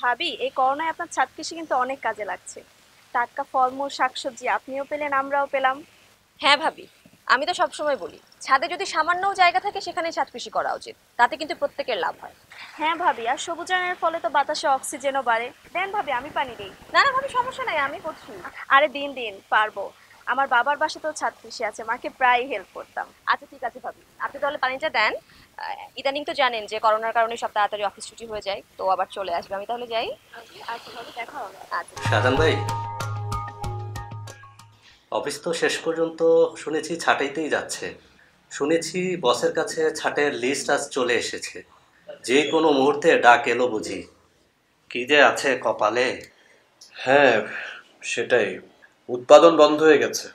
ভাবি, এই করোনায় আপনার ছাদ কৃষি কিন্তু অনেক কাজে লাগছে। টাটকা ফলমূল শাকসবজি আপনিও পেলেন, আমরাও পেলাম। হ্যাঁ ভাবি, আমি তো সবসময় বলি ছাদে যদি সামান্যও জায়গা থাকে সেখানেই ছাদ কৃষি করা উচিত, তাতে কিন্তু প্রত্যেকের লাভ হয়। হ্যাঁ ভাবি, আর সবুজায়নের ফলে তো বাতাসে অক্সিজেনও বাড়ে। দেন ভাবি, আমি পানি দেই। না না ভাবি, সমস্যা নাই, আমি করছি। আরে দিন দিন পারবো। আমার বাবার বাসাতেও ছাদ কৃষি আছে, মাকে প্রায় হেল্প করতাম। আচ্ছা ঠিক আছে ভাবি, আপনি তাহলে পানিটা দেন। ইদানিং তো জানেন যে করোনার কারণে সব তাড়াতাড়ি অফিস ছুটি হয়ে যায়, তো আবার চলে আসবে, আমি তাহলে যাই। আচ্ছা ভাবি, দেখা হবে। আচ্ছা। শাহজাহান ভাই, অফিস তো শেষ পর্যন্ত শুনেছি ছাঁটাইতেই যাচ্ছে। শুনেছি বসের কাছে ছাঁটের লিস্ট আজ চলে এসেছে। যে কোনো মুহূর্তে ডাক এলো বুঝি। কি যে আছে কপালে। হ্যাঁ, সেটাই। উৎপাদন বন্ধ হয়ে গেছে,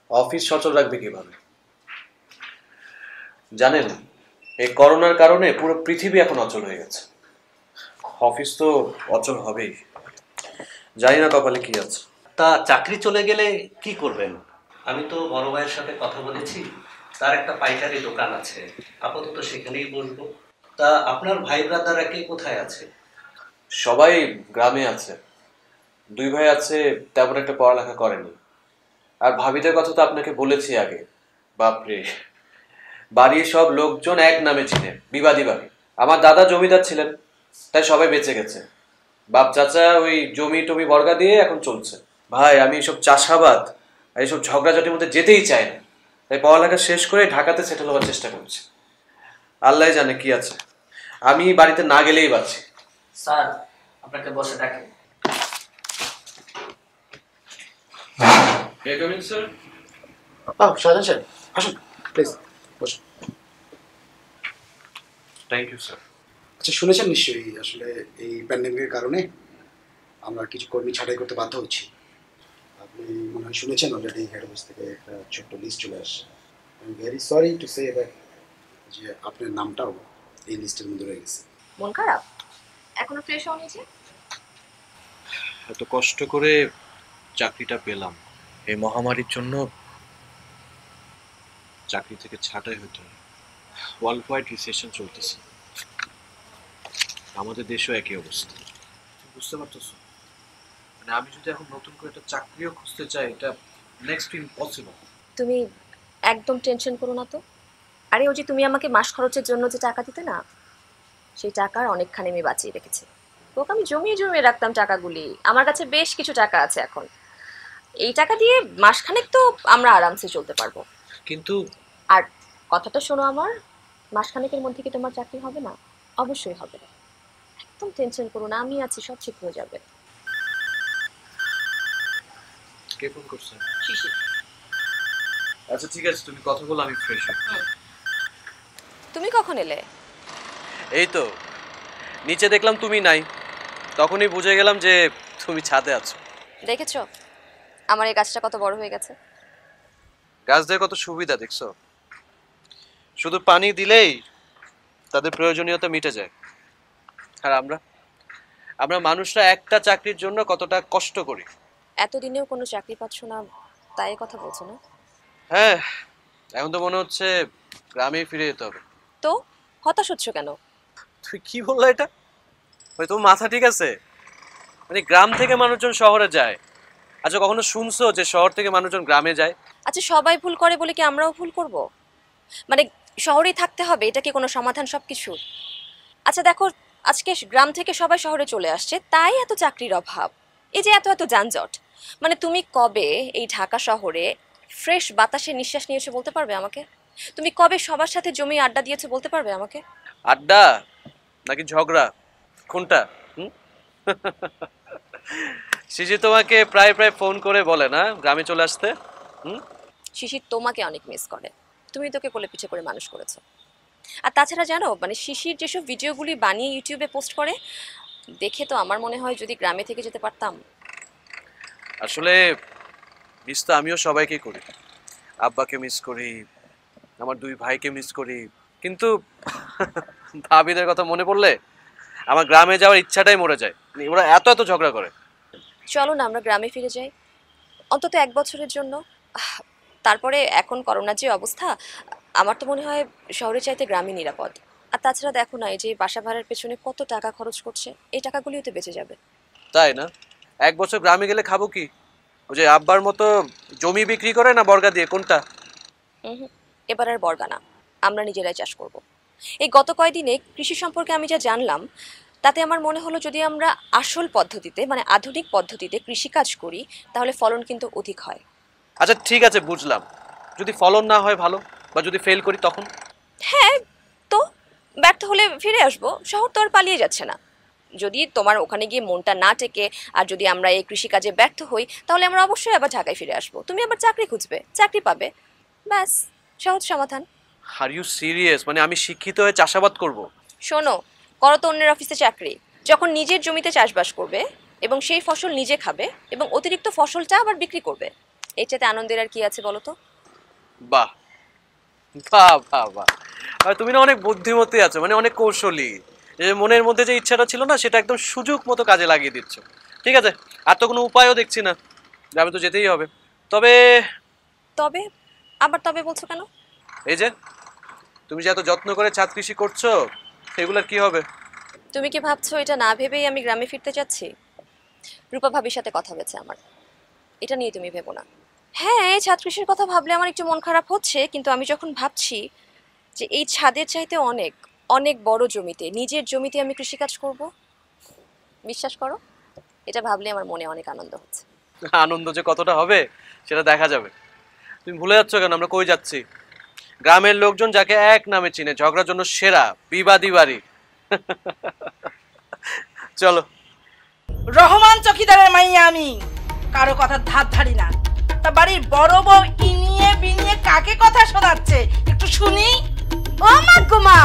অফিস সচল রাখবে কিভাবে? জানেন, এই করোনার কারণে পুরো পৃথিবী এখন অচল হয়ে গেছে। অফিস তো অচল হবেই। জানি না কপালে কি আছে। তা চাকরি চলে গেলে কি করবেন? আমি তো বড় ভাইয়ের সাথে কথা বলেছি, তার একটা পাইকারি দোকান আছে, আপাতত সেখানেই বসবো। তা আপনার ভাই ব্রাদাররা কে কোথায় আছে? সবাই গ্রামে আছে। দুই ভাই আছে, তেমন একটা পড়ালেখা করেনি। আর ভাবিদের কথা তো আপনাকে বলেছি আগে। বাপরে, বাড়ির সব লোকজন এক নামে চিনে, বিবাদী বাড়ি। আমার দাদা জমিদার ছিলেন, তাই সবাই বেঁচে গেছে। বাপ চাচা ওই জমি টমি বর্গা দিয়ে এখন চলছে। ভাই, আমি এইসব চাষাবাদ আর এইসব ঝগড়াঝাটির মধ্যে যেতেই চাই না, তাই পড়ালেখা শেষ করে ঢাকাতে সেটেল হওয়ার চেষ্টা করছি। আল্লাহ জানে কি আছে, আমি বাড়িতে না গেলেই বাঁচি। স্যার, আপনাকে বসে ডাকে। স্যার, শাহজাহান সাহেব, আসুন প্লিজ বসুন। Thank you sir. আচ্ছা, শুনেছেন নিশ্চয়ই আসলে এই প্যান্ডেমিকের কারণে আমরা কিছু কর্মী ছাঁটাই করতে বাধ্য হচ্ছি। আপনি মনে হয় শুনেছেন অলরেডি হেড অফিস থেকে একটা ছোট্ট লিস্ট চলে আসছে। I am very sorry to say that যে আপনার নামটাও এই লিস্টের মধ্যে রয়ে গেছে। মন খারাপ? এখনো ফ্রেশ হওনি যে? এত কষ্ট করে চাকরিটা পেলাম, এই মহামারীর জন্য চাকরি থেকে ছাঁটাই হতে হয়। ওয়ার্ল্ড ওয়াইড রিসেশন চলতেছে, আমাদের দেশেও একই অবস্থা। বুঝতে পারতেছো, মানে আমি যদি এখন নতুন করে একটা চাকরিও খুঁজতে চাই, এটা নেক্সট ইম্পসিবল। তুমি একদম টেনশন করো না তো। আরে ও যে তুমি আমাকে মাস খরচের জন্য যে টাকা দিতে না, সেই টাকার অনেকখানি আমি বাঁচিয়ে রেখেছি। তোকে আমি জমিয়ে জমিয়ে রাখতাম টাকাগুলি, আমার কাছে বেশ কিছু টাকা আছে এখন। এই টাকা দিয়ে মাসখানেক তো আমরা আরামসে চলতে পারবো। কিন্তু আর কথাটা শোনো আমার, মাসখানেকের মধ্যে কি তোমার চাকরি হবে না? অবশ্যই হবে। একদম টেনশন করো না, আমি আছি, সব ঠিক হয়ে যাবে। কে ফোন করছে? শিশির। আচ্ছা ঠিক আছে, তুমি কথা বলো, আমি ফ্রেশ হই। তুমি কখন এলে? এই তো নিচে দেখলাম তুমি নাই, তখনই বুঝে গেলাম যে তুমি ছাদে আছো। দেখেছো আমার এই গাছটা কত বড় হয়ে গেছে? গাছদের কত সুবিধা দেখছো, শুধু পানি দিলেই তাদের প্রয়োজনীয়তা মিটে যায়। আর আমরা আমরা মানুষরা একটা চাকরির জন্য কতটা কষ্ট করি। এতদিনেও কোনো চাকরি পাচ্ছ না, তাই কথা বলছো না? হ্যাঁ, এখন তো মনে হচ্ছে গ্রামেই ফিরে যেতে হবে। তো হতাশ হচ্ছ কেন? তুই কি বললা এটা? ওই তোমার মাথা ঠিক আছে? মানে গ্রাম থেকে মানুষজন শহরে যায়? আচ্ছা, কখনো শুনছো যে শহর থেকে মানুষজন গ্রামে যায়? আচ্ছা, সবাই ভুল করে বলে কি আমরাও ভুল করব? মানে শহরেই থাকতে হবে এটা কি কোনো সমাধান সব কিছুর? আচ্ছা দেখো, আজকে গ্রাম থেকে সবাই শহরে চলে আসছে, তাই এত চাকরির অভাব, এই যে এত এত যানজট। মানে তুমি কবে এই ঢাকা শহরে ফ্রেশ বাতাসে নিঃশ্বাস নিয়েছো বলতে পারবে আমাকে? তুমি কবে সবার সাথে জমি আড্ডা দিয়েছো বলতে পারবে আমাকে? আড্ডা নাকি ঝগড়া, কোনটা? শিশি তোমাকে প্রায় প্রায় ফোন করে বলে না গ্রামে চলে আসতে? শিশির তোমাকে অনেক মিস করে, তুমি তোকে কোলে পিঠে করে মানুষ করেছো। আর তাছাড়া জানো, মানে শিশির যেসব ভিডিওগুলি বানিয়ে ইউটিউবে পোস্ট করে, দেখে তো আমার মনে হয় যদি গ্রামে থেকে যেতে পারতাম। আসলে মিস তো আমিও সবাইকে করি, আব্বাকে মিস করি, আমার দুই ভাইকে মিস করি, কিন্তু ভাবিদের কথা মনে পড়লে আমার গ্রামে যাওয়ার ইচ্ছাটাই মরে যায়। ওরা এত এত ঝগড়া করে। চলো না আমরা গ্রামে ফিরে যাই, অন্তত 1 বছরের জন্য। তারপরে এখন করোনার যে অবস্থা, আমার তো মনে হয় শহরের চাইতে গ্রামই নিরাপদ। আর তাছাড়া দেখো না, এই যে বাসা ভাড়ার পেছনে কত টাকা খরচ করছে, এই টাকাগুলিও তো বেঁচে যাবে। তাই না? 1 বছর গ্রামে গেলে খাবো কি? ওই যে আব্বার মতো জমি বিক্রি করে না বর্গা দিয়ে, কোনটা? এবার আর বর্গা না, আমরা নিজেরাই চাষ করব। এই গত কয়েকদিনে কৃষি সম্পর্কে আমি যা জানলাম, তাতে আমার মনে হলো যদি আমরা আসল পদ্ধতিতে মানে আধুনিক পদ্ধতিতে কৃষিকাজ করি তাহলে ফলন কিন্তু অধিক হয়। আচ্ছা ঠিক আছে, বুঝলাম। যদি ফলন না হয় ভালো, বা যদি ফেল করি তখন? হ্যাঁ, তো ব্যর্থ হলে ফিরে আসবো, শহর তো আর পালিয়ে যাচ্ছে না। যদি তোমার ওখানে গিয়ে মনটা না টেকে আর যদি আমরা এই কৃষিকাজে ব্যর্থ হই তাহলে আমরা অবশ্যই আবার ঢাকায় ফিরে আসবো। তুমি আবার চাকরি খুঁজবে, চাকরি পাবে, ব্যাস সহজ সমাধান। Are you serious? মানে আমি শিক্ষিত হয়ে চাষাবাদ করব? শোনো, করো তো অন্যের অফিসে চাকরি, যখন নিজের জমিতে চাষবাস করবে এবং সেই ফসল নিজে খাবে এবং অতিরিক্ত ফসলটা আবার বিক্রি করবে, এর চাইতে আনন্দের আর কি আছে বলো তো? বাহ বাহ বাহ বাহ, আর তুমি না অনেক বুদ্ধিমতী আছো, মানে অনেক কৌশলী। যে মনের মধ্যে যে ইচ্ছাটা ছিল না, সেটা একদম সুযোগ মতো কাজে লাগিয়ে দিচ্ছ। ঠিক আছে, আর তো কোনো উপায়ও দেখছি না, যাবে তো যেতেই হবে। তবে তবে আবার তবে বলছো কেন? এই যে তুমি যে এত যত্ন করে ছাদ কৃষি করছো, সেগুলোর কি হবে? তুমি কি ভাবছো এটা না ভেবেই আমি গ্রামে ফিরতে যাচ্ছি? রূপা ভাবির সাথে কথা হয়েছে আমার, এটা নিয়ে তুমি ভেবো না। হ্যাঁ, এই ছাদ কৃষির কথা ভাবলে আমার একটু মন খারাপ হচ্ছে, কিন্তু আমি যখন ভাবছি যে এই ছাদের চাইতে অনেক অনেক বড় জমিতে, নিজের জমিতে আমি কৃষিকাজ করব, বিশ্বাস করো এটা ভাবলে আমার মনে অনেক আনন্দ হচ্ছে। আনন্দ যে কতটা হবে সেটা দেখা যাবে। তুমি ভুলে যাচ্ছ কেন আমরা কই যাচ্ছি? গ্রামের লোকজন যাকে এক নামে চিনে, ঝগড়ার জন্য সেরা, বিবাদী বাড়ি। চলো। রহমান চকিদারের মাইয়া আমি, কারো কথা ধার ধারি না। তা বাড়ির বড় বউ ইনিয়ে বিনিয়ে কাকে কথা শোনাচ্ছে একটু শুনি। ও মা গো মা,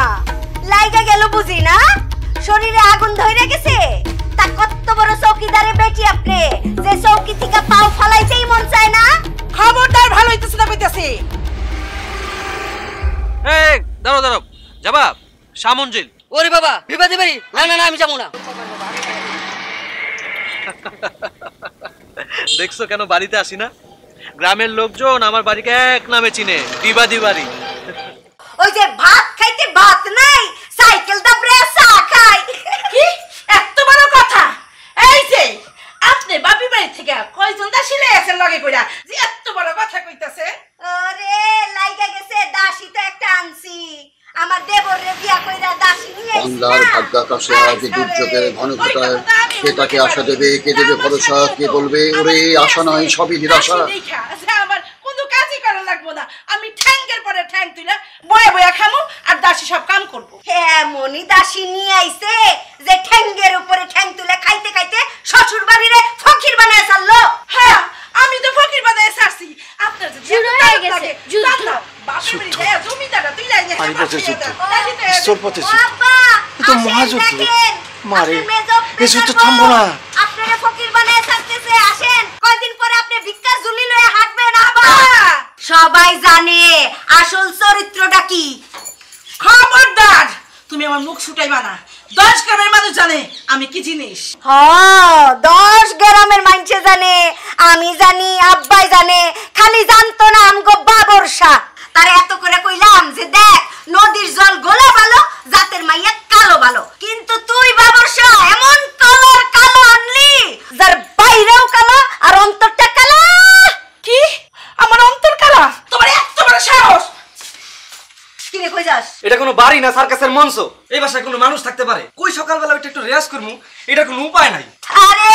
লাইগা গেল বুঝি না? শরীরে আগুন ধরে গেছে? তা কত বড় চৌকিদারে বেটি আপনি, যে চৌকি থেকে পাও ফালাইতেই মন চায় না? খবরদার, ভালো হইতেছে না কইতাছি। এই দাঁড়াও দাঁড়াও, যাবা সামঞ্জিল? ওরে বাবা, বিবাদী বাড়ি? না না না, আমি যাবো না। দেখছো কেন বাড়িতে আসি না? গ্রামের লোকজন আমার বাড়িকে এক নামে চিনে, বিবাদী বাড়ি। ওই যে ভাত খাইতে ভাত নাই, সাইকেল দাবড়ে চা খাই। কি এত বড় কথা? এই যে আপনি বাপি বাড়ি থেকে কয়জন দাসী লাইছেন লগে কইরা যে এত বড় কথা কইতাছে? ওরে লাইগা গেছে, দাসী তো একটা আনছি, আমার দেবরে বিয়া কইরা দাসী নিয়ে আইছি না। বাংলার ভাগ্যাকাশে আজ দুর্যোগের ঘনঘটায় কে তাকে আশা দেবে, কে দেবে ভরসা, কে বলবে ওরে আশা নয় সবই নিরাশা। আমার কোনো কাজই করা লাগবো না, আমি ঠ্যাঙ্গের পরে ঠ্যাং তুইলা বয়া বয়া খামু আর দাসী সব কাম করবো। এমনই দাসী নিয়ে আইছে যে ঠ্যাঙ্গের উপরে ঠ্যাং তুলে খাইতে খাইতে শ্বশুর বাড়িরে ফকির বানায় ছাড়লো। হ্যাঁ, আমি তো ফকির বানায় ছাড়ছি। আপনার যদি শুরু হয়ে গেছে যুদ্ধ। বাপের বাড়ি যায় জমিদারটা তুই লাই যায়। বাবা, এ তো মহাযুদ্ধ। মারে এই যুদ্ধ থামবো না। আপনারা ফকির বানায় ছাড়তেছে, আসেন কয়দিন পরে আপনি ভিক্ষা ঝুলি লয়ে হাঁটবেন। আবার সবাই জানে আসল চরিত্রটা কি। খবরদার, তুমি আমার মুখ ছুটাইবা না। 10 গ্রামের মানুষ জানে আমি কি জিনিস। হ্যাঁ, 10 গ্রামের মানুষে জানে, আমি জানি, আব্বাই জানে, খালি জানতো না আমগো বাবরসা। তারে এত করে কইলাম যে দেখ নদীর জল গোলা ভালো, জাতের মাইয়া কালো ভালো, কিন্তু তুই বাবরসা এমন কালার কালো আনলি যার বাইরেও কালো আর অন্তরটা কালো। কি আমার অন্তর কালা? তোমার এত বড় সাহস! কিরে কই যাস? এটা কোনো বাড়ি না, সার্কাসের মঞ্চ। এই বাসায় কোনো মানুষ থাকতে পারে? কই সকালবেলা ওইটা একটু রেয়াজ করবো, এটা কোনো উপায় নাই। আরে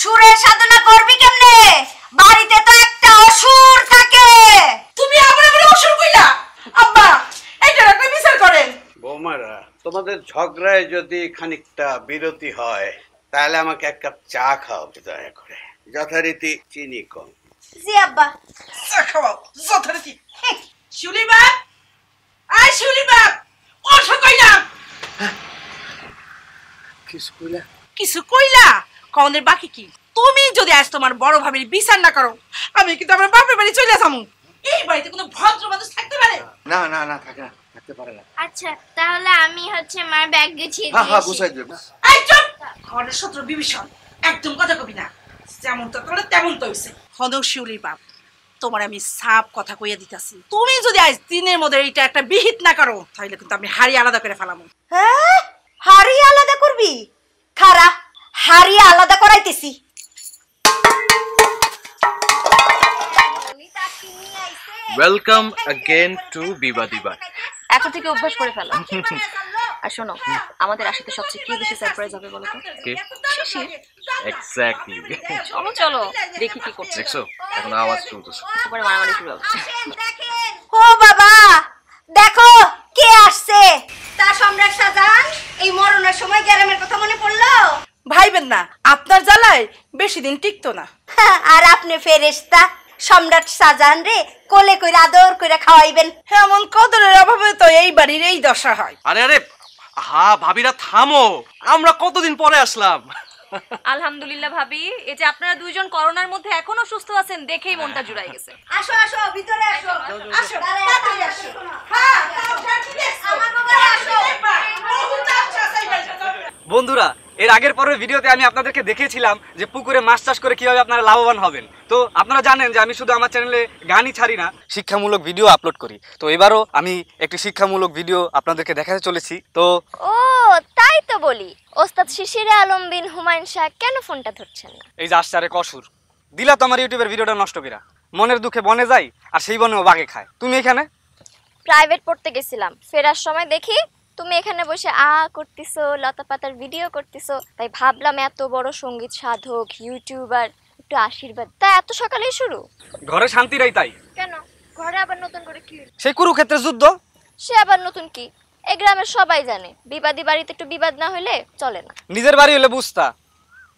সুরের সাধনা করবি কেমনে? বাড়িতে তো একটা অসুর থাকে। তুমি আবার আবার অসুর কইলা? আব্বা, এইটা একটা বিচার করেন। বৌমারা, তোমাদের ঝগড়ায় যদি খানিকটা বিরতি হয় তাহলে আমাকে 1 কাপ চা খাওয়াবে দয়া করে, যথারীতি চিনি কম। জি আব্বা। চা খাওয়াও যথারীতি। শিউলি বাপ, আয় শিউলি বাপ, ওঠো কইলাম। কিছু কইলা? কওনের বাকি কি? তুমি যদি আজ তোমার বড় ভাবির বিচার না করো, আমি কিন্তু আমার বাপের বাড়ি চলে যাবো। এই বাড়িতে কোনো ভদ্র মানুষ থাকতে পারে? না না না, থাকে না, থাকতে পারে না। আচ্ছা, তাহলে আমি মার ব্যাগ গুছিয়ে হ্যাঁ হ্যাঁ, দিয়েছি। বুঝাই দেব। এই চুপ! ঘরের শত্রু বিভীষণ, একদম কথা কবি না। যেমন তো তোরা তেমন তো হইছে। হনৌ শিউলির বাপ, তোমার আমি সাপ কথা কইয়া দিতাছি, তুমি যদি আজ দিনের মধ্যে এইটা একটা বিহিত না করো তাহলে কিন্তু আমি হাড়ি আলাদা করে ফেলামু। হ্যাঁ, হাড়ি আলাদা করবি? খারা, হাড়ি আলাদা করাইতেছি। ওয়েলকাম अगेन টু বিবাদী বাই। এখন থেকে অভ্যাস করে ফেলো। আর শোনো, আমাদের আসলে সবচেয়ে কি বেশি সারপ্রাইজ হবে বলো তো? কে? শিশির। এক্স্যাক্টলি। চলো চলো দেখি কি করছে। দেখছো এখন আওয়াজ শুনতেছো, একেবারে মারামারি শুরু হবে। ও বাবা, দেখো কে আসছে। তা সম্রাট শাহজাহান, এই মরণের সময় গ্রামের কথা মনে পড়লো? ভাইবেন না, আপনার জ্বালায় বেশি দিন টিকতো না। আর আপনি ফেরেশতা, সম্রাট শাহজাহান রে কোলে কইরা আদর কইরা খাওয়াইবেন। এমন কদরের অভাবে তো এই বাড়ির এই দশা হয়। আরে আরে হা ভাবিরা থামো, আমরা কতদিন পরে আসলাম। আলহামদুলিল্লাহ ভাবি, এই যে আপনারা দুইজন করোনার মধ্যে এখনো সুস্থ আছেন দেখেই মনটা জুড়াই গেছে। আসো আসো, ভিতরে আসো। আসো তাড়াতাড়ি আসো। হ্যাঁ, আমার ঘরে আসো। বন্ধুরা, এর আগের পরের ভিডিওতে আমি আপনাদেরকে দেখিয়েছিলাম যে পুকুরে মাছ চাষ করে কিভাবে আপনারা লাভবান হবেন। তো আপনারা জানেন যে আমি শুধু আমার চ্যানেলে গানই ছাড়ি না, শিক্ষামূলক ভিডিও আপলোড করি। তো এবারও আমি একটি শিক্ষামূলক ভিডিও আপনাদেরকে দেখাতে চলেছি। তো ও তাই তো বলি, ওস্তাদ শিশির আলম বিন হুমায়ুন শাহ কেন ফোনটা ধরছেন না? এই যে আসছে আরে কসুর দিলা তো আমার ইউটিউবের ভিডিওটা নষ্ট করা। মনের দুঃখে বনে যাই আর সেই বনেও বাঘে খায়। তুমি এখানে প্রাইভেট পড়তে গেছিলাম, ফেরার সময় দেখি তুমি এখানে বসে করতেছো, লতা পাতার ভিডিও করতেছো, তাই ভাবলাম এত বড় সঙ্গীত সাধক ইউটিউবার একটু আশীর্বাদ। তাই এত সকালেই শুরু? ঘরে শান্তি নাই তাই। কেন, ঘরে আবার নতুন করে কি? সেই কুরুক্ষেত্রের যুদ্ধ। সে আবার নতুন কি? এই গ্রামের সবাই জানে বিবাদী বাড়িতে একটু বিবাদ না হলে চলে না। নিজের বাড়ি হলে বুঝতা,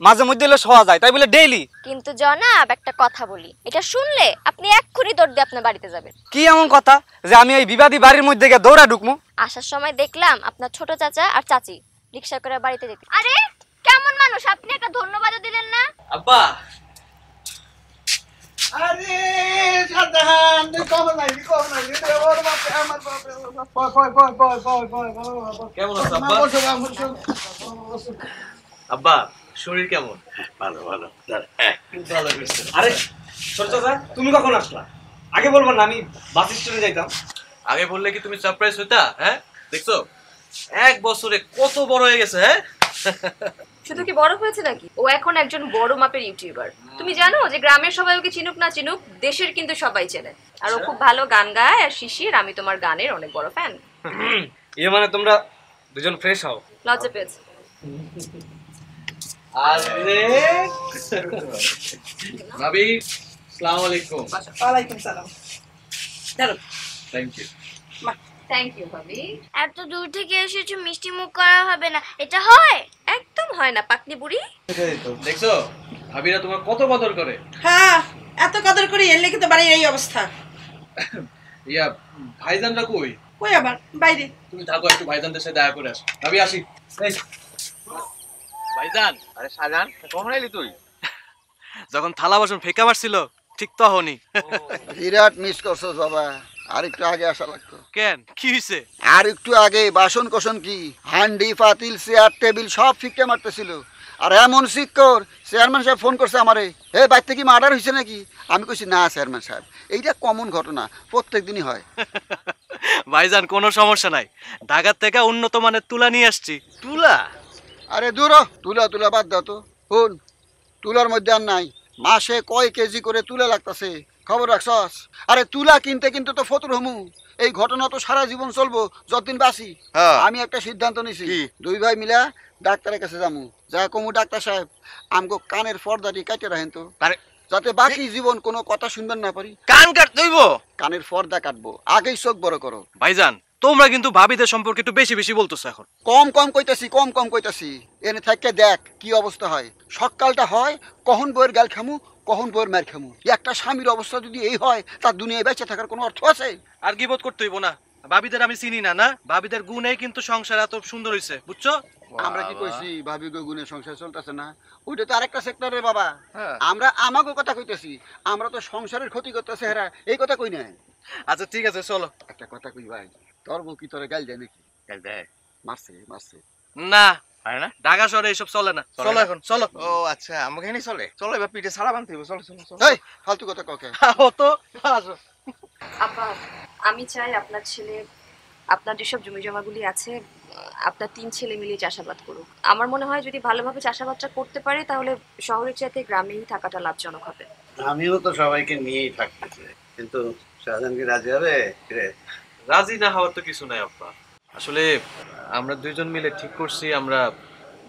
মাঝে মধ্যে হলে শোয়া যায়, তাই বলে ডেইলি। কিন্তু জনাব একটা কথা বলি, এটা শুনলে আপনি এক্ষুনি দৌড় দিয়ে আপনার বাড়িতে যাবেন। কি এমন কথা যে আমি এই বিবাদী বাড়ির মধ্যে গিয়ে দৌড়া ঢুকমু? আসার সময় দেখলাম আপনার ছোট চাচা আর চাচি রিকশা করে বাড়িতে যেতে। আরে কেমন মানুষ আপনি, একটা ধন্যবাদও দিলেন না। আব্বা আরে শাহজাহান, কম নাই রে ওর বাপ আমার বাপ রে, কেমন আছো আব্বা? আব্বা শরীর কেমন? ভালো ভালো। ভালো হইছে। আরে ছোট চাচা, তুমি কখন আসলা? আগে বলবা না, আমি বাস স্ট্যান্ডে যাইতাম। আগে বললে কি তুমি সারপ্রাইজ হইতা? হ্যাঁ দেখছো এক বছরে কত বড় হয়ে গেছে। হ্যাঁ শুধু কি বড় হয়েছে নাকি, ও এখন একজন বড় মাপের ইউটিউবার। তুমি জানো যে গ্রামের সবাই ওকে চিনুক না চিনুক, দেশের কিন্তু সবাই চেনে। আর ও খুব ভালো গান গায়। আর শিশির, আমি তোমার গানের অনেক বড় ফ্যান। এ মানে তোমরা দুজন ফ্রেশ হও। লজ্জা পেয়েছে। আরে ভাবি আসসালামু আলাইকুম। ওয়ালাইকুম সালাম। ধরো। Thank you. থ্যাংক ইউ ভাবি। এত দূর থেকে এসেছো, মিষ্টি মুখ করা হবে না, এটা হয়? একদম হয় না পাকনি বুড়ি। দেখছো ভাবিরা তোমার কত কদর করে। হ্যাঁ, এত কদর করি এর লেগে তো বাড়ির এই অবস্থা। ইয়া ভাইজানরা কই? কই আবার বাইরে। তুমি থাকো, একটু ভাইজানদের সাথে দেখা করে আসো। ভাবি আসি। এই ভাইজান। আরে শাহজাহান, কখন এলি তুই? যখন থালা বাসন ফেকা মারছিল ঠিক তখনই। বিরাট মিস করছস বাবা, আর একটু আগে আসা লাগতো। কেন, কি হইছে? আর একটু আগে বাসন কোসন কি হান্ডি পাতিল চেয়ার টেবিল সব ফিকটে মারতেছিল। আর এমন শিক্ষর চেয়ারম্যান সাহেব ফোন করছে আমারে, হে বাড়িতে কি মার্ডার হয়েছে নাকি? আমি কইছি না চেয়ারম্যান সাহেব, এইটা কমন ঘটনা, প্রত্যেক দিনই হয়। ভাইজান কোনো সমস্যা নাই, ঢাকা থেকে উন্নত মানের তুলা নিয়ে আসছি। তুলা? আরে দূর, তুলা তুলা বাদ দাও তো। শুন, তুলার মধ্যে আর নাই, মাসে কয় কেজি করে তুলা লাগতেছে খবর রাখছস? আরে তুলা কিনতে কিন্তু তো ফতুর হমু, এই ঘটনা তো সারা জীবন চলবো যতদিন বাঁচি। আমি একটা সিদ্ধান্ত নিছি, দুই ভাই মিলা ডাক্তারের কাছে যামু, যা কমু ডাক্তার সাহেব আমগো কানের পর্দাটি কাটে রাখেন তো, যাতে বাকি জীবন কোনো কথা শুনবেন না পারি। কান কাট দইব? কানের পর্দা কাটবো, আগেই চোখ বড় করো। ভাইজান তোমরা কিন্তু ভাবিদের সম্পর্কে একটু বেশি বেশি বলতেছো এখন। কম কম কইতাছি এনে থাকতে দেখ কি অবস্থা হয়। সকালটা হয় কখন বইয়ের গাল খামু, কখন বইয়ের মার খামু। একটা স্বামীর অবস্থা যদি এই হয়, তার দুনিয়ায় বেঁচে থাকার কোনো অর্থ আছে? আর গিবত করতে হইব না, ভাবিদের আমি চিনি না। না, ভাবিদের গুণেই কিন্তু সংসার এত সুন্দর হইছে, বুঝছো? আমরা কি কইছি ভাবি গুণে সংসার চলতেছে না? ওইটা তো আরেকটা সেক্টরে বাবা। আমরা আমাগো কথা কইতেছি, আমরা তো সংসারের ক্ষতি করতেছে হেরা, এই কথা কই না। আচ্ছা ঠিক আছে চলো। একটা কথা কই ভাই, তোর বউ কি তোরে গাল দেয় নাকি? গাল দেয়? মারছে? না, হয় না? ঢাকা শহরে এইসব চলে না। চলো এখন চলো। ও আচ্ছা, আমাকে এখানে চলে। চলো এবার পিঠে ছাড়া বানতে হবে। চলো চলো চলো। এই ফালতু কথা কাকে? ও তো আসো। আপা আমি চাই আপনার ছেলে আপনার যেসব জমি জমাগুলি আছে আপনার 3 ছেলে মিলিয়ে চাষাবাদ করুক। আমার মনে হয় যদি ভালোভাবে চাষাবাদটা করতে পারে তাহলে শহরের চাইতে গ্রামেই থাকাটা লাভজনক হবে। আমিও তো সবাইকে নিয়েই থাকতেছি, কিন্তু শাহজাহান কি রাজি হবে? রাজি না হওয়ার তো কিছু নাই আব্বা। আসলে আমরা দুইজন মিলে ঠিক করছি আমরা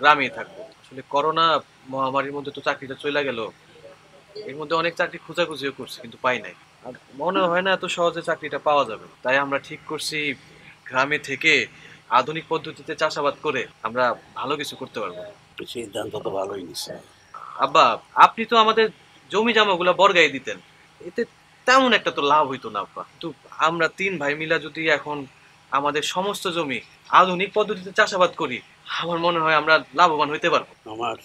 গ্রামেই থাকবো। আসলে করোনা মহামারীর মধ্যে তো চাকরিটা চলে গেল, এর মধ্যে অনেক চাকরি খোঁজাখুঁজিও করছি কিন্তু পাই নাই। আর মনে হয় না এত সহজে চাকরিটা পাওয়া যাবে, তাই আমরা ঠিক করছি গ্রামে থেকে আধুনিক পদ্ধতিতে চাষাবাদ করে আমরা ভালো কিছু করতে পারবো। সিদ্ধান্ত তো ভালোই নিছে। আব্বা আপনি তো আমাদের জমি জামাগুলা বর্গাই দিতেন, এতে তেমন একটা তো লাভ হইতো না আব্বা। কিন্তু আমরা 3 ভাই মিলা যদি এখন আমাদের সমস্ত জমি আধুনিক পদ্ধতিতে চাষাবাদ করি, আমার মনে হয় আমরা লাভবান হইতে পারবো। আমার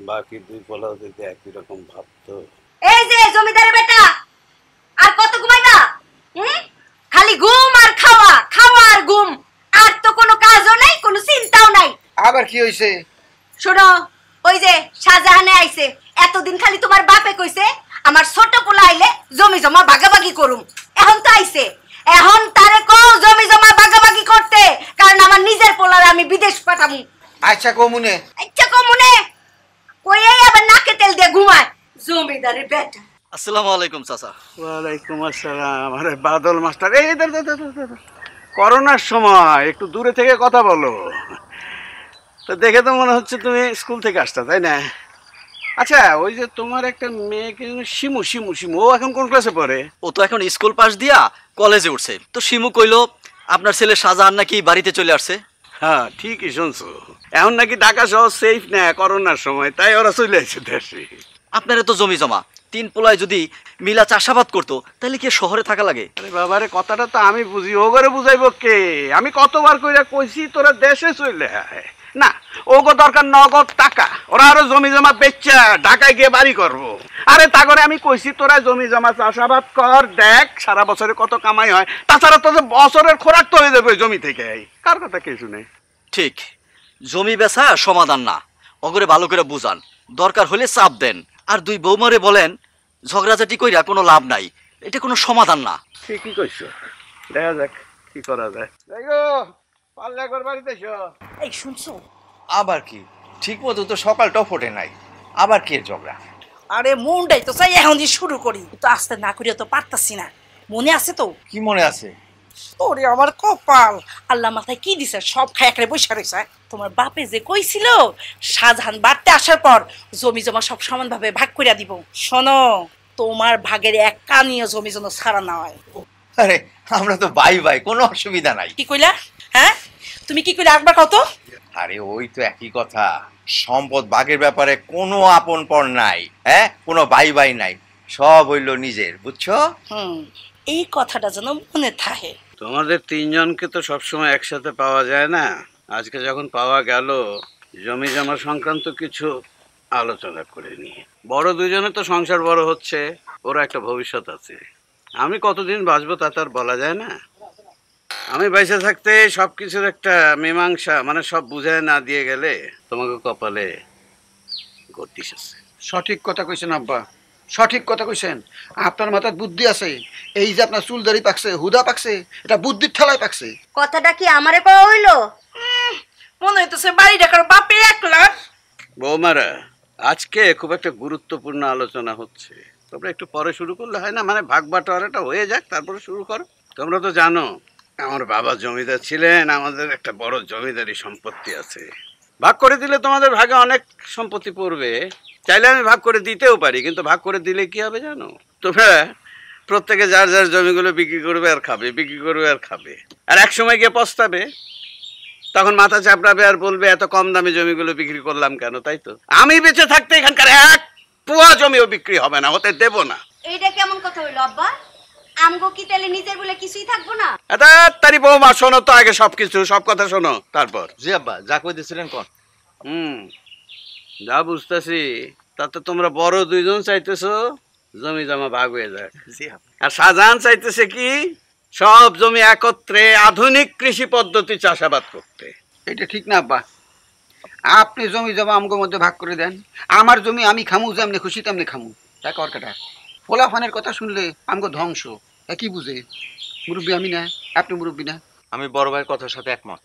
বাকি 2 পোলাও যদি একই রকম ভাবতো। এই যে জমিদারের বেটা, আর কত ঘুমাইবা? খালি ঘুম আর খাওয়া, খাওয়া আর ঘুম, আর তো কোনো কাজও নাই, কোনো চিন্তাও নাই। আবার কি হইছে? শোনো, ওই যে শাহজাহানে আইছে, এতদিন খালি তোমার বাপে কইছে আমার ছোট পোলা আইলে জমি জমা ভাগাভাগি করুম। এখন তো আইছে, এখন তারে কও জমি জমা ভাগাভাগি করতে, কারণ আমার নিজের পোলারে আমি বিদেশ পাঠামু। আচ্ছা কমুনে। আচ্ছা কমুনে কইই আবার নাকে তেল দিয়ে ঘুমায় জমিদারের বেটা। আসসালামু আলাইকুম চাচা। ওয়ালাইকুম আসসালাম। আরে বাদল মাস্টার, এই করোনার সময় একটু দূরে থেকে কথা বলো। তো দেখে তো মনে হচ্ছে তুমি স্কুল থেকে আসতা, তাই না? আচ্ছা, ওই যে তোমার একটা মেয়েকে শিমু শিমু শিমু, ও এখন কোন ক্লাসে পড়ে? ও তো এখন স্কুল পাস দিয়া কলেজে উঠছে। তো শিমু কইলো আপনার ছেলে শাহজাহান নাকি বাড়িতে চলে আসছে। হ্যাঁ ঠিকই শুনছো, এখন নাকি ঢাকা শহর সেফ না করোনার সময়, তাই ওরা চলে আসছে দেশে। আপনারা তো জমি জমা 3 পোলায় যদি মিলা চাষাবাদ করতো তাহলে কি শহরে থাকা লাগে? আরে বাবারে, কথাটা তো আমি বুঝি, ও করে বুঝাইব কে? আমি কতবার কইরা কইছি তোরা দেশে চলে আয়। না, ওগো দরকার নগদ টাকা, ওরা আরো জমি জমা বেচা ঢাকায় গিয়ে বাড়ি করবো। আরে তা করে আমি কইছি তোরা জমি জমা চাষাবাদ কর, দেখ সারা বছরে কত কামাই হয়, তাছাড়া তো বছরের খোরাক তো হয়ে যাবে জমি থেকে। কার কথা কে শুনে? ঠিক, জমি বেচা সমাধান না, ওগরে ভালো করে বুঝান, দরকার হলে চাপ দেন, আর 2 বৌমারে বলেন ঝগড়াঝাটি কইরা কোনো লাভ নাই, এটা কোনো সমাধান না। ঠিকই কইছো, দেখা যাক কি করা যায়। পাল্লা করে বাড়িতে এসো। এই শুনছো? আবার কি? ঠিক মতো তো সকালটাও ফোটে নাই, আবার কি ঝগড়া? আরে মনটাই তো চাই এখন শুরু করি, তো আস্তে না করিয়া তো পারতাছি না। মনে আছে তো? কি মনে আছে? ওরে আমার কপাল, আল্লাহ মাথায় কি দিছে, সব খাই একরে বসে রয়েছে। তোমার বাপে যে কইছিল শাহজাহান বাড়তে আসার পর জমি জমা সব সমানভাবে ভাগ করিয়া দিব। শোনো, তোমার ভাগের এক কানিও জমি যেন ছাড়া না হয়। আরে আমরা তো ভাই ভাই, কোনো অসুবিধা নাই। কি কইলা? হ্যাঁ তুমি কি কইলা একবার কত? আরে ওই তো একই কথা, সম্পদ ভাগের ব্যাপারে কোনো আপন পর নাই, হ্যাঁ কোনো ভাই ভাই নাই, সব হইল নিজের, বুঝছো? এই কথাটা যেন মনে থাকে। তোমাদের 3 জনকে তো সবসময় একসাথে পাওয়া যায় না, আজকে যখন পাওয়া গেল জমি জমা সংক্রান্ত কিছু আলোচনা করে নিয়ে। বড় 2 জনের তো সংসার বড় হচ্ছে, ওরা একটা ভবিষ্যৎ আছে। আমি কতদিন বাঁচবো তা তার বলা যায় না। আমি বেঁচে থাকতে সবকিছুর একটা মীমাংসা, মানে সব বুঝায় না দিয়ে গেলে তোমাকে কপালে গতিস আছে। সঠিক কথা কইছেন আব্বা, সঠিক কথা কইছেন। আপনার মাথায় বুদ্ধি আছে, এই যে আপনার চুলদারি পাকছে, হুদা পাকছে, এটা বুদ্ধির ঠেলায় পাকছে। কথাটা কি আমারে কওয়া হইলো? মনে হইতেছে বাড়ি ডাকার বাপে একলা। বৌমারা, আজকে খুব একটা গুরুত্বপূর্ণ আলোচনা হচ্ছে, তোমরা একটু পরে শুরু করলে হয় না? মানে ভাগ বাটোয়ারাটা হয়ে যাক, তারপরে শুরু করো। তোমরা তো জানো আমার বাবা জমিদার ছিলেন, আমাদের একটা বড় জমিদারি সম্পত্তি আছে। ভাগ করে দিলে তোমাদের ভাগে অনেক সম্পত্তি পড়বে, চাইলে আমি ভাগ করে দিতেও পারি, কিন্তু ভাগ করে দিলে কি হবে জানো? তোমরা প্রত্যেকে যার যার জমিগুলো বিক্রি করবে আর খাবে, বিক্রি করবে আর খাবে, আর এক সময় গিয়ে পস্তাবে, তখন মাথা চাপড়াবে আর বলবে এত কম দামে জমিগুলো বিক্রি করলাম কেন। তাই তো আমি বেঁচে থাকতে এখানকার 1 পোয়া জমিও বিক্রি হবে না, হতে দেব না। এইটা কেমন কথা হইলো আব্বা? আমগো কি তাহলে নিজের বলে কিছুই থাকবো না? তারি বৌমা, শোনো তো আগে সবকিছু, সব কথা শোনো তারপর। জি আব্বা, যা কইতেছিলেন কোন? যা বুঝতেছি তাতে তোমরা বড় 2 জন চাইতেছো জমি জমা ভাগ হয়ে যায়, আর শাহজাহান চাইতেছে কি সব জমি একত্রে আধুনিক কৃষি পদ্ধতি চাষাবাদ করতে। এটা ঠিক না আব্বা, আপনি জমি জমা আমগো মধ্যে ভাগ করে দেন, আমার জমি আমি খামু, যেমনি খুশি তেমনি খামু। তাই কর কাটা পোলাফানের কথা শুনলে আমগো ধ্বংস। কি বুঝে মুরব্বী আমি না, আপনি মুরব্বী না? আমি বড় ভাইয়ের কথার সাথে একমত।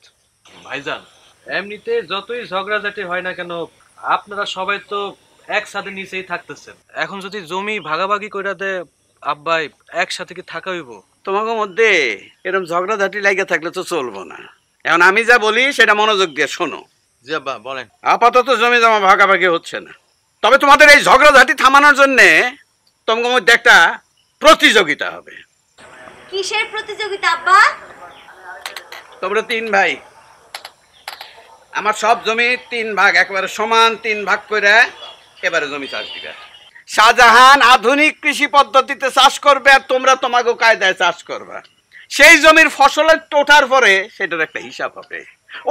ভাইজান এমনিতে যতই ঝগড়াঝাটি হয় না কেন, আপনারা সবাই তো একসাথে নিচেই থাকতেছেন। এখন যদি জমি ভাগাভাগি করে দেয় আব্বাই, একসাথে কি থাকা হইব? তোমাকে মধ্যে এরকম ঝগড়াঝাটি লাগে থাকলে তো চলবো না। এখন আমি যা বলি সেটা মনোযোগ দিয়ে শোনো। জি আব্বা বলেন। আপাতত জমি জমা ভাগাভাগি হচ্ছে না, তবে তোমাদের এই ঝগড়াঝাটি থামানোর জন্য তোমাকে মধ্যে একটা প্রতিযোগিতা হবে। কিসের প্রতিযোগিতা আব্বা? তোমরা 3 ভাই, আমার সব জমি 3 ভাগ, একেবারে সমান 3 ভাগ করে এবারে জমি চাষ দিবে। শাহজাহান আধুনিক কৃষি পদ্ধতিতে চাষ করবে, আর তোমরা তোমাকে কায়দায় চাষ করবা। সেই জমির ফসলের টোটার পরে সেটার একটা হিসাব হবে।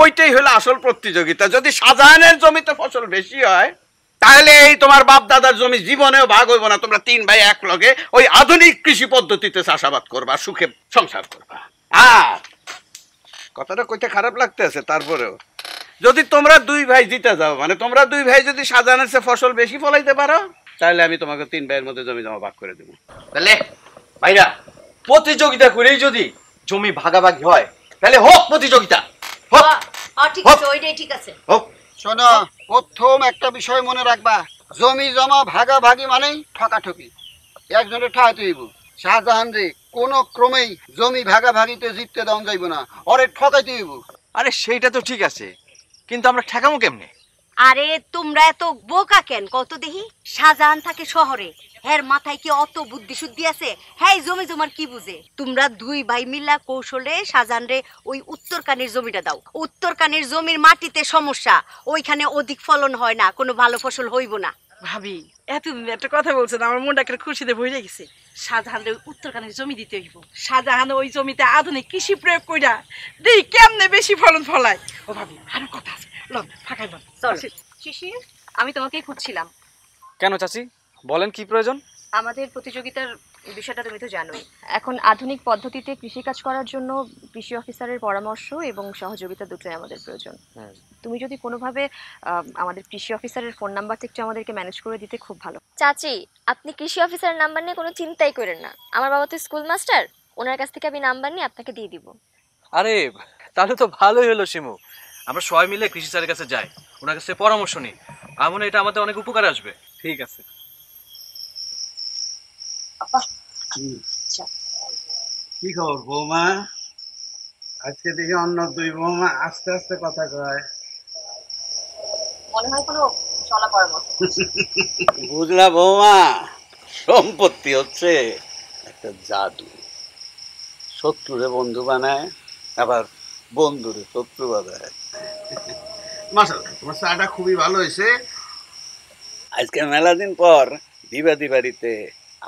ওইটাই হলো আসল প্রতিযোগিতা। যদি শাহজাহানের জমিতে ফসল বেশি হয় তাহলে এই তোমার বাপ দাদার জমি জীবনেও ভাগ হইব না। তোমরা 3 ভাই এক লগে ওই আধুনিক কৃষি পদ্ধতিতে চাষাবাদ করবা, সুখে সংসার করবা। আর কথাটা কইতে খারাপ লাগতেছে, তারপরেও যদি তোমরা 2 ভাই জিতে যাও, মানে তোমরা 2 ভাই যদি শাহজাহানের চেয়ে ফসল বেশি ফলাইতে পারো, তাহলে আমি তোমাকে 3 ভাইয়ের মধ্যে জমি জমা ভাগ করে দেবো। তাহলে ভাইরা প্রতিযোগিতা করেই যদি জমি ভাগাভাগি হয় তাহলে হোক প্রতিযোগিতা, হোক। ঠিক আছে, ওইটাই ঠিক আছে। হোক। শোনো, প্রথম একটা বিষয় মনে রাখবা, জমি জমা ভাগাভাগি মানেই ঠকাঠকি। একজনের ঠাহাতে হইব। শাহজাহান রে কোনো ক্রমেই জমি ভাগাভাগিতে জিততে দেওয়া যাইব না, ওরে ঠকাইতে হইব। আরে সেইটা তো ঠিক আছে, কিন্তু আমরা ঠেকামো কেমনে? আরে তোমরা এত বোকা কেন কত দেখি? শাহজাহান থাকে শহরে, হ্যার মাথায় কি অত বুদ্ধি শুদ্ধি আছে? হ্যাঁ জমি জমার কি বুঝে? তোমরা 2 ভাই মিলা কৌশলে শাহজাহান রে ওই উত্তরকানের জমিটা দাও। উত্তরকানের জমির মাটিতে সমস্যা, ওইখানে অধিক ফলন হয় না, কোনো ভালো ফসল হইব না। ভাবি এতদিন একটা কথা বলছেন, আমার মনটা একটা খুশিতে ভরে গেছে। শাহজাহানের উত্তরকানের জমি দিতে হইব। শাহজাহান ওই জমিতে আধুনিক কৃষি প্রয়োগ কইরা দেই কেমনে বেশি ফলন ফলায়। ও ভাবি আরো কথা আছে, লন ফাঁকাই লন। চল শিশির, আমি তোমাকেই খুঁজছিলাম। কেন চাচি, বলেন কি প্রয়োজন? আমাদের প্রতিযোগিতার বিষয়টা তুমি তো জানোই। এখন আধুনিক পদ্ধতিতে কৃষিকাজ করার জন্য কৃষি অফিসারের পরামর্শ এবং সহযোগিতা দুটোই আমাদের প্রয়োজন। তুমি যদি কোনোভাবে আমাদের কৃষি অফিসারের ফোন নাম্বারটা একটু আমাদেরকে ম্যানেজ করে দিতে খুব ভালো। চাচি, আপনি কৃষি অফিসারের নাম্বার নিয়ে কোনো চিন্তাই করেন না। আমার বাবা তো স্কুল মাস্টার, ওনার কাছ থেকে আমি নাম্বার নিয়ে আপনাকে দিয়ে দিব। আরে তাহলে তো ভালোই হলো শিমু, আমরা সবাই মিলে কৃষি স্যারের কাছে যাই, ওনার কাছে পরামর্শ নিই। আমার মনে হয় এটা আমাদের অনেক উপকারে আসবে। ঠিক আছে। কি খবর বৌমা? আজকে দেখি অন্য 2 বৌমা আস্তে আস্তে কথা কয়। মনে হয় কোনো চলা পরামর্শ। বুঝলা বৌমা, সম্পত্তি হচ্ছে একটা জাদু। শত্রুরে বন্ধু বানায়, আবার বন্ধুরে শত্রু বানায়। মাশাআল্লাহ, তোমার চাটা খুবই ভালো হয়েছে। আজকে মেলা দিন পর দিবাদি বাড়িতে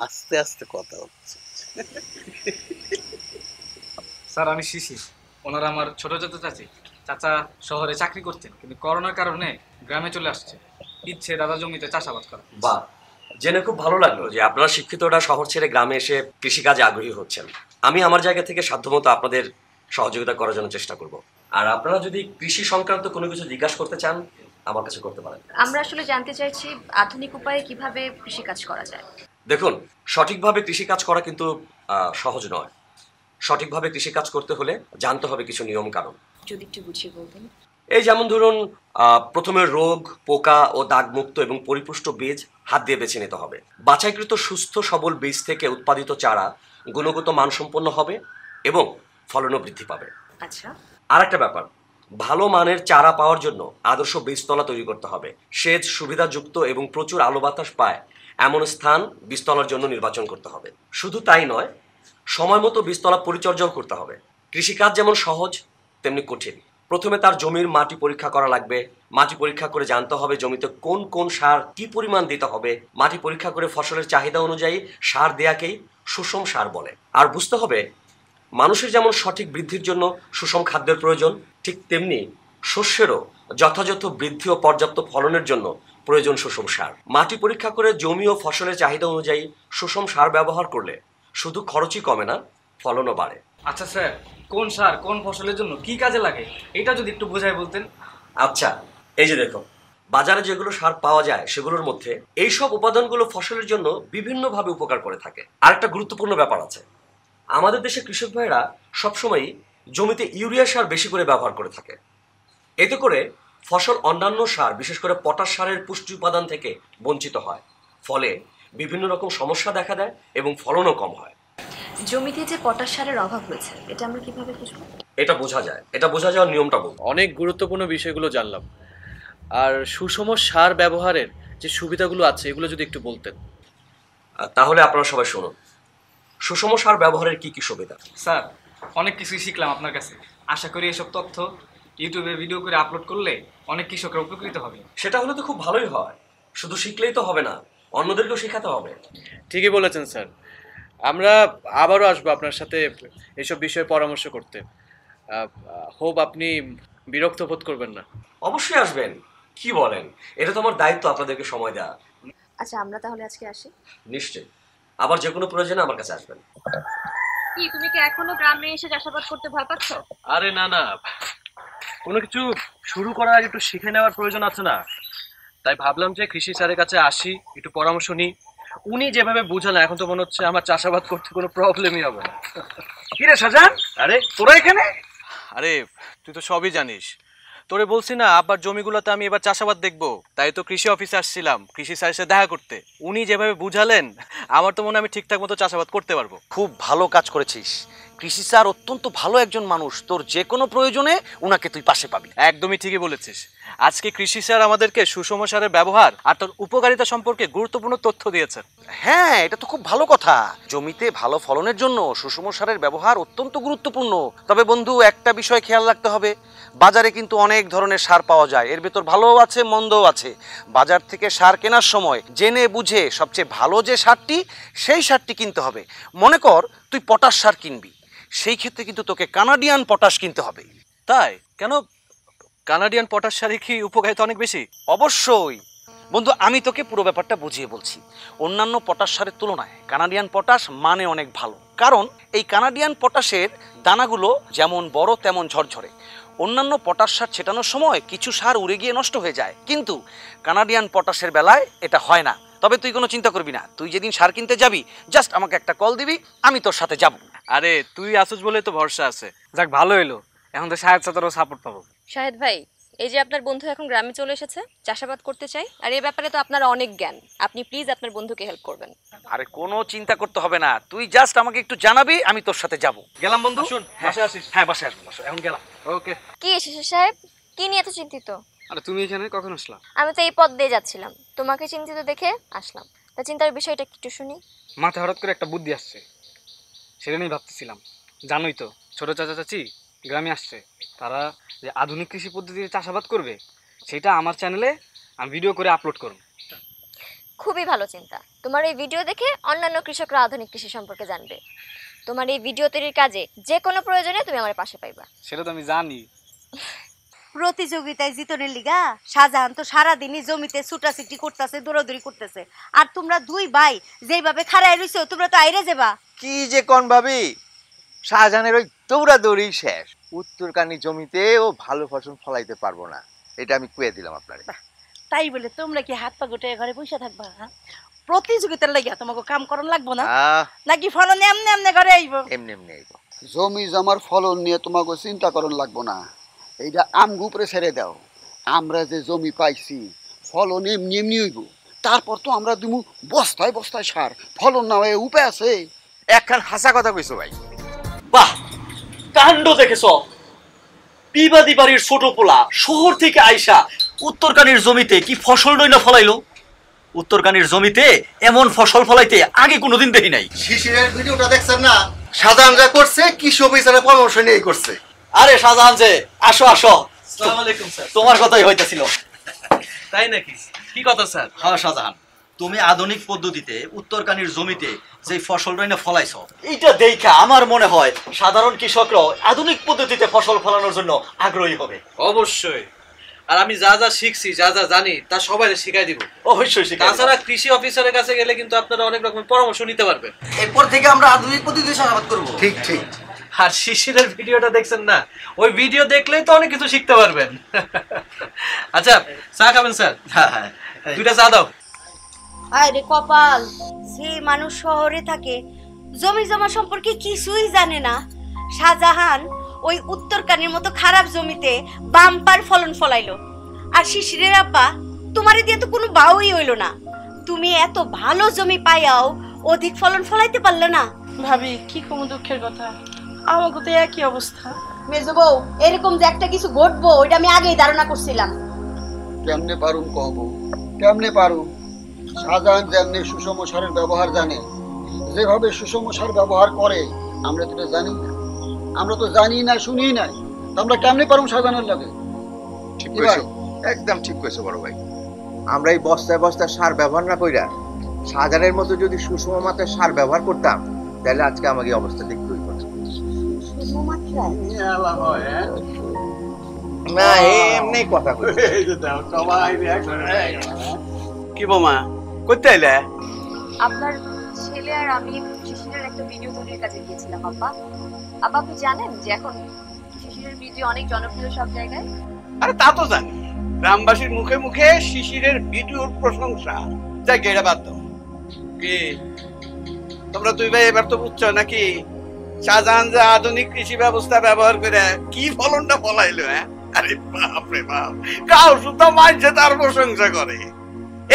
আস্তে আস্তে কথা হচ্ছে। স্যার আমি শিশির, ওনারা আমার ছোট চাচি। চাচা শহরে চাকরি করতেন, কিন্তু করোনার কারণে গ্রামে চলে আসছে। ইচ্ছে দাদা জমিতে চাষাবাদ করা। বাহ, জেনে খুব ভালো লাগলো যে আপনারা শিক্ষিতরা শহর ছেড়ে গ্রামে এসে কৃষিকাজে আগ্রহী হচ্ছেন। আমি আমার জায়গা থেকে সাধ্যমতো আপনাদের সহযোগিতা করার জন্য চেষ্টা করব। আর আপনারা যদি কৃষি সংক্রান্ত কোনো কিছু জিজ্ঞাসা করতে চান আমার কাছে করতে পারেন। আমরা আসলে জানতে চাইছি আধুনিক উপায়ে কিভাবে কৃষিকাজ করা যায়। দেখুন, সঠিকভাবে কৃষিকাজ করা কিন্তু সহজ নয়। সঠিকভাবে কৃষিকাজ করতে হলে জানতে হবে কিছু নিয়ম কানুন। যদি একটু বুঝিয়ে বলতেন। এই যেমন ধরুন, প্রথমে রোগ, পোকা ও দাগমুক্ত এবং পরিপুষ্ট বীজ হাত দিয়ে বেছে নিতে হবে। বাছাইকৃত সুস্থ সবল বীজ থেকে উৎপাদিত চারা গুণগত মানসম্পন্ন হবে এবং ফলনও বৃদ্ধি পাবে। আচ্ছা, আর একটা ব্যাপার, ভালো মানের চারা পাওয়ার জন্য আদর্শ বীজতলা তৈরি করতে হবে। সেচ সুবিধাযুক্ত এবং প্রচুর আলো বাতাস পায় এমন স্থান বীজতলার জন্য নির্বাচন করতে হবে। শুধু তাই নয়, সময় মতো বীজতলা পরিচর্যাও করতে হবে। কৃষিকাজ যেমন সহজ তেমনি কঠিন। প্রথমে তার জমির মাটি পরীক্ষা করা লাগবে। মাটি পরীক্ষা করে জানতে হবে জমিতে কোন কোন সার কি পরিমাণ দিতে হবে। মাটি পরীক্ষা করে ফসলের চাহিদা অনুযায়ী সার দেয়াকেই সুষম সার বলে। আর বুঝতে হবে, মানুষের যেমন সঠিক বৃদ্ধির জন্য সুষম খাদ্যের প্রয়োজন, ঠিক তেমনি শস্যেরও যথাযথ বৃদ্ধি ও পর্যাপ্ত ফলনের জন্য প্রয়োজন সুষম সার। মাটি পরীক্ষা করে জমি ও ফসলের চাহিদা অনুযায়ী সুষম সার ব্যবহার করলে শুধু খরচই কমে না, ফলনও বাড়ে। আচ্ছা স্যার, কোন সার কোন ফসলের জন্য কি কাজে লাগে এটা যদি একটু বোঝাই বলতেন। আচ্ছা, এই যে দেখো, বাজারে যেগুলো সার পাওয়া যায় সেগুলোর মধ্যে এইসব উপাদানগুলো ফসলের জন্য বিভিন্নভাবে উপকার করে থাকে। আর একটা গুরুত্বপূর্ণ ব্যাপার আছে, আমাদের দেশে কৃষক ভাইরা সবসময় জমিতে ইউরিয়া সার বেশি করে ব্যবহার করে থাকে। এতে করে ফসল অন্যান্য সার, বিশেষ করে পটাশ সারের পুষ্টি উপাদান থেকে বঞ্চিত হয়, ফলে বিভিন্ন রকম সমস্যা দেখা দেয় এবং ফলনও কম হয়। জমিতে যে পটাশ সারের অভাব হয়েছে এটা আমরা কিভাবে বুঝবো? এটা বোঝা যায়, এটা বোঝা যাওয়ার নিয়মটা বলবো। অনেক গুরুত্বপূর্ণ বিষয়গুলো জানলাম। আর সুষম সার ব্যবহারের যে সুবিধাগুলো আছে এগুলো যদি একটু বলতেন। তাহলে আপনারা সবাই শুনুন, সুষম সার ব্যবহারের কি কি সুবিধা। স্যার, অনেক কিছুই শিখলাম আপনার কাছে। আশা করি এসব তথ্য ইউটিউবে ভিডিও করে আপলোড করলে অনেক কৃষকরা উপকৃত হবে। সেটা হলে তো খুব ভালোই হয়, শুধু শিখলেই তো হবে না, অন্যদেরকেও শেখাতে হবে। ঠিকই বলেছেন স্যার, আমরা আবারও আসবো আপনার সাথে এসব বিষয়ে পরামর্শ করতে। হোপ আপনি বিরক্ত বোধ করবেন না। অবশ্যই আসবেন, কি বলেন, এটা তো আমার দায়িত্ব আপনাদেরকে সময় দেওয়া। আচ্ছা, আমরা তাহলে আজকে আসি। নিশ্চয়ই, আবার যে কোনো প্রয়োজনে আমার কাছে আসবেন। কি তুমি কি এখনো গ্রামে এসে চাষাবাদ করতে ভয় পাচ্ছ? আরে না না, কোনো কিছু শুরু করার আগে একটু শিখে নেওয়ার প্রয়োজন আছে না? তাই ভাবলাম যে কৃষি স্যারের কাছে আসি, একটু পরামর্শ নিই। উনি যেভাবে বুঝালেন এখন তো মনে হচ্ছে আমার চাষাবাদ করতে কোনো প্রবলেমই হবে না। কি রে শাহজাহান, আরে তোরা এখানে? আরে তুই তো সবই জানিস, তোরে বলছি না আব্বার জমিগুলোতে আমি এবার চাষাবাদ দেখবো, তাই তো কৃষি অফিসে আসছিলাম কৃষি স্যারের সাথে দেখা করতে। উনি যেভাবে বুঝালেন আমার তো মনে হয় আমি ঠিকঠাক মতো চাষাবাদ করতে পারবো। খুব ভালো কাজ করেছিস, কৃষি স্যার অত্যন্ত ভালো একজন মানুষ, তোর যে কোনো প্রয়োজনে উনাকে তুই পাশে পাবি। একদমই ঠিকই বলেছিস, আজকে কৃষি স্যার আমাদেরকে সুষম সারের ব্যবহার আর তার উপকারিতা সম্পর্কে গুরুত্বপূর্ণ তথ্য দিয়েছেন। হ্যাঁ, এটা তো খুব ভালো কথা। জমিতে ভালো ফলনের জন্য সুষম সারের ব্যবহার অত্যন্ত গুরুত্বপূর্ণ। তবে বন্ধু, একটা বিষয় খেয়াল রাখতে হবে, বাজারে কিন্তু অনেক ধরনের সার পাওয়া যায়, এর ভেতর ভালোও আছে মন্দও আছে। বাজার থেকে সার কেনার সময় জেনে বুঝে সবচেয়ে ভালো যে সারটি, সেই সারটি কিনতে হবে। মনে কর তুই পটাশ সার কিনবি, সেই ক্ষেত্রে কিন্তু তোকে কানাডিয়ান পটাশ কিনতে হবে। তাই কেন? কানাডিয়ান পটাশ সারে কি উপকারিতা অনেক বেশি? অবশ্যই বন্ধু, আমি তোকে পুরো ব্যাপারটা বুঝিয়ে বলছি। অন্যান্য পটাশ সারের তুলনায় কানাডিয়ান পটাশ মানে অনেক ভালো, কারণ এই কানাডিয়ান পটাশের দানাগুলো যেমন বড় তেমন ঝরঝরে। অন্যান্য পটাশ সার ছেটানোর সময় কিছু সার উড়ে গিয়ে নষ্ট হয়ে যায়, কিন্তু কানাডিয়ান পটাশের বেলায় এটা হয় না। তবে তুই কোনো চিন্তা করবি না, তুই যেদিন সার কিনতে যাবি জাস্ট আমাকে একটা কল দিবি, আমি তোর সাথে যাব। আরে তুই আসুস বলে তো ভরসা আছে। যাক, ভালো এলো, এখন তো শাহেদ স্যারেরও সাপোর্ট পাবো। শাহেদ ভাই, এই যে আপনার বন্ধু এখন গ্রামে চলে এসেছে, চাষাবাদ করতে চাই, আর এই ব্যাপারে তো আপনার অনেক জ্ঞান, আপনি প্লিজ আপনার বন্ধুকে হেল্প করবেন। আরে কোনো চিন্তা করতে হবে না, তুই জাস্ট আমাকে একটু জানাবি, আমি তোর সাথে যাব। গেলাম বন্ধু। শুন, বাসে আসিস। হ্যাঁ, বাসে আসবো, এখন গেলাম। ওকে। কি এসেছে সাহেব, কি নিয়ে এত চিন্তিত? আরে তুমি এখানে কখন আসলা? আমি তো এই পথ দিয়ে যাচ্ছিলাম, তোমাকে চিন্তিত দেখে আসলাম। তা চিন্তার বিষয়টা একটু শুনি। মাথায় হঠাৎ করে একটা বুদ্ধি আসছে, সেটা নিয়ে ভাবতেছিলাম। জানোই তো, ছোট চাচা চাচি গ্রামে আসছে, তারা যে আধুনিক কৃষি পদ্ধতিতে চাষাবাদ করবে, সেটা আমার চ্যানেলে আমি ভিডিও করে আপলোড করব। খুবই ভালো চিন্তা। তোমার এই ভিডিও দেখে অন্যান্য কৃষকরা আধুনিক কৃষি সম্পর্কে জানবে। তোমার এই ভিডিও তৈরির কাজে যে কোনো প্রয়োজনে তুমি আমার পাশে পাইবা। সেটা তো আমি জানি। প্রতিযোগিতায় জিতনের লিগা শাহজাহান তো সারাদিনই জমিতে ছুটাছুটি করতেছে, দৌড়াদৌড়ি করতেছে, আর তোমরা দুই ভাই যেভাবে খাড়ায় রইছো তোমরা তো আইরে যাবা। কি যে কোন ভাবি, শাহজাহানের ওই দৌড়াদৌড়ি শেষ, উত্তরকানি জমিতে ও ভালো ফসল ফলাইতে পারবো না, এটা আমি কুয়ে দিলাম আপনারে। তাই বলে তোমরা কি হাত পা গুটে ঘরে বসে থাকবা? হ্যাঁ, প্রতিযোগিতার লাগিয়া তোমাকে কাম করন লাগবো না নাকি ফলন এমনি এমনি ঘরে আইব? এমনি এমনি আইব। জমি জমার ফলন নিয়ে তোমাকে চিন্তা করন লাগবো না, এইটা আমগো উপরে ছেড়ে দাও। আমরা যে জমি পাইছি ফলন এমনি এমনি হইব, তারপর তো আমরা দিমু বস্তায় বস্তায় সার, ফলন না হয়ে উপায় আছে? একখান হাসা কথা কইছো ভাই। বাহ, কাণ্ড দেখেছ, বিবাদী বাড়ির ছোট পোলা শহর থেকে আইসা উত্তরকানির জমিতে কি ফসল নই না ফলাইলো। উত্তরকানির জমিতে এমন ফসল ফলাইতে আগে কোনোদিন দেখি নাই। শিশিরের ভিডিওটা দেখছেন না? শাহজাহান যা করছে কৃষি অফিসারের পরামর্শ নিয়ে করছে। আরে শাহজাহান যে, আসো আসো। আসসালামু আলাইকুম স্যার। তোমার কথাই হইতেছিল। তাই নাকি? কি কথা স্যার? হ্যাঁ শাহজাহান, তুমি আধুনিক পদ্ধতিতে উত্তরকানির জমিতে যে ফসল রইনা ফলাইছো, এইটা দেখা আমার মনে হয় সাধারণ কৃষকরাও আধুনিক পদ্ধতিতে ফসল ফলানোর জন্য আগ্রহী হবে। অবশ্যই, আর আমি যা যা শিখছি, যা যা জানি তা সবাই শিখাই দিব। অবশ্যই শিখাই। তাছাড়া কৃষি অফিসারের কাছে গেলে কিন্তু আপনারা অনেক রকমের পরামর্শ নিতে পারবেন। এরপর থেকে আমরা আধুনিক পদ্ধতিতে চাষাবাদ করব। ঠিক ঠিক। আর শিশিরের ভিডিওটা দেখছেন না, ওই ভিডিও দেখলেই তো অনেক কিছু শিখতে পারবেন। আচ্ছা চা খাবেন স্যার? দুইটা চা দাও। আরে কপাল, যে মানুষ শহরে থাকে জমি জমা সম্পর্কে কিছুই জানে না, শাহজাহান ওই উত্তরকানির মতো খারাপ জমিতে বাম্পার ফলন ফলাইলো। আর শিশিরের আব্বা তোমারে দিয়ে তো কোনো বাউই হইলো না, তুমি এত ভালো জমি পাইয়াও অধিক ফলন ফলাইতে পারলে না। ভাবি কি কম দুঃখের কথা, আমাকে তো একই অবস্থা। মেজো বউ, এরকম যে একটা কিছু ঘটবো ওইটা আমি আগেই ধারণা করছিলাম। কেমনে পারুম কহবো, কেমনে পারুম? শাহজাহান যেমনি সুষম সারের ব্যবহার জানে, যেভাবে সুষম সার ব্যবহার করে আমরা তো জানি না, আমরা তো জানি না, শুনি নাই, তো আমরা কেমনে পারুম শাহজাহানের লাগে? ঠিক কইছো, একদম ঠিক কইছো বড় ভাই। আমরা এই বস্তায় বস্তায় সার ব্যবহার না কইরা শাহজাহানের মতো যদি সুষম মাত্রায় সার ব্যবহার করতাম, তাহলে আজকে আমাকে এই অবস্থা দেখতে হইতো না। এমনি কথা কইছি। কি বোমা করতে আইলে? আপনার ছেলে আর আমি শিশিরের একটা ভিডিও তৈরির কাজে গিয়েছিলাম আব্বা। আব্বা আপনি জানেন যে এখন শিশিরের ভিডিও অনেক জনপ্রিয় সব জায়গায়? আরে তা তো জানি, গ্রামবাসীর মুখে মুখে শিশিরের ভিডিওর প্রশংসা। যাই গেড়া বাদ দাও। কি তোমরা দুই ভাই এবার তো বুঝছো নাকি শাহজাহান যে আধুনিক কৃষি ব্যবস্থা ব্যবহার করে কি ফলনটা ফলাইলো? আরে বাপ রে বাপ, কাউ শুধু মাঝে তার প্রশংসা করে।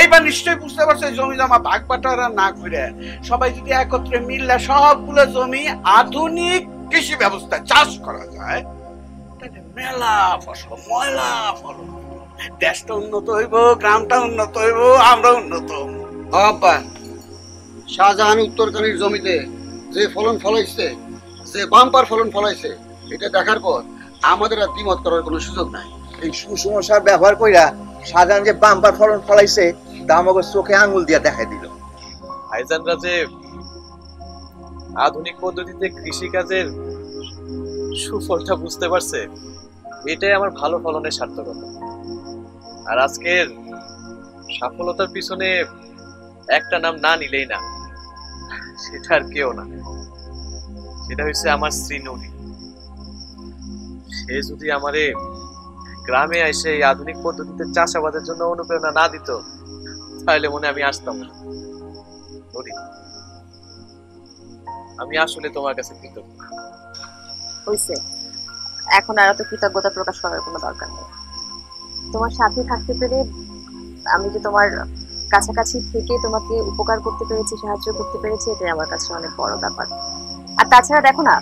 এইবার নিশ্চয়ই বুঝতে পারছে জমি জমা ভাগ বাটোয়ারা না করে সবাই যদি একত্রে মিললে সবগুলো জমি আধুনিক কৃষি ব্যবস্থা চাষ করা যায়, তাহলে মেলা ফসল, ময়লা ফলন, দেশটা উন্নত হইব, গ্রামটা উন্নত হইব, আমরা উন্নত হইব। আব্বা, শাহজাহান উত্তরকানির জমিতে যে ফলন ফলাইছে, যে বাম্পার ফলন ফলাইছে, এটা দেখার পর আমাদের আর দ্বিমত করার কোনো সুযোগ নাই। এই সুষম সার ব্যবহার কইরা শাহজাহান যে বাম্পার ফলন ফলাইছে তা আমাকে চোখে আঙ্গুল দিয়া দেখাই দিল। ভাইজানরা যে আধুনিক পদ্ধতিতে কৃষিকাজের সুফলটা বুঝতে পারছে, এটাই আমার ভালো ফলনের সার্থকতা। আর আজকের সফলতার পিছনে একটা নাম না নিলেই না, সেটা আর কেউ না, সেটা হচ্ছে আমার স্ত্রী নদী। সে যদি আমারে গ্রামে এসে এই আধুনিক পদ্ধতিতে চাষাবাদের জন্য অনুপ্রেরণা না দিত, তাহলে মনে আমি আসতাম না। নদী, আমি আসলে তোমার কাছে কৃতজ্ঞ। হইছে, এখন আর এত কৃতজ্ঞতা প্রকাশ করার কোনো দরকার নেই। তোমার সাথে থাকতে পেরে, আমি যে তোমার কাছাকাছি থেকে তোমাকে উপকার করতে পেরেছি, সাহায্য করতে পেরেছি, এটাই আমার কাছে অনেক বড় ব্যাপার। আর তাছাড়া দেখো না,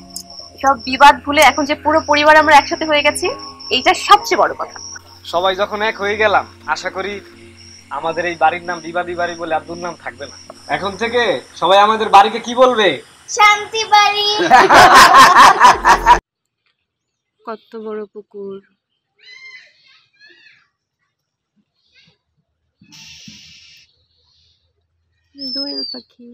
সব বিবাদ ভুলে এখন যে পুরো পরিবার আমরা একসাথে হয়ে গেছি, এইটা সবচেয়ে বড় কথা। সবাই যখন এক হয়ে গেলাম, আশা করি আমাদের এই বাড়ির নাম বিবাদী বাড়ি বলে আর দুর্নাম থাকবে না। এখন থেকে সবাই আমাদের বাড়িকে কি বলবে? শান্তি বাড়ি। কত বড় পুকুর, দোয়েল পাখি।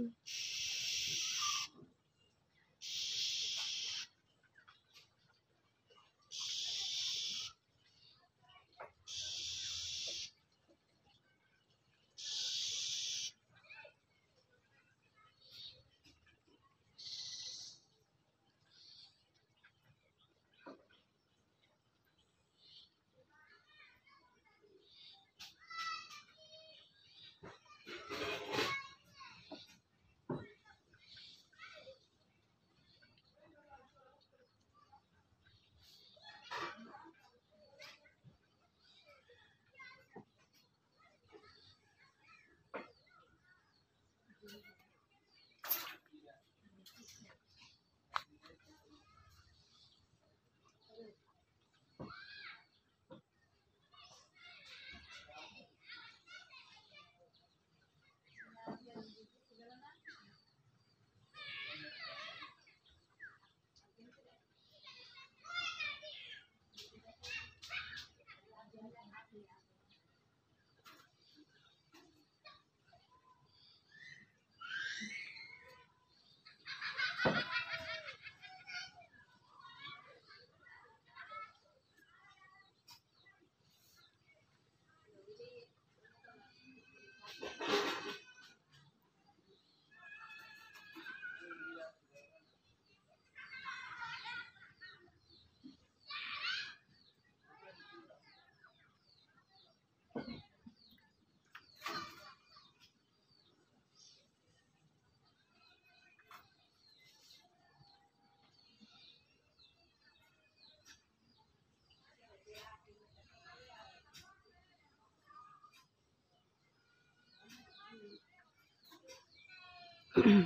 হুম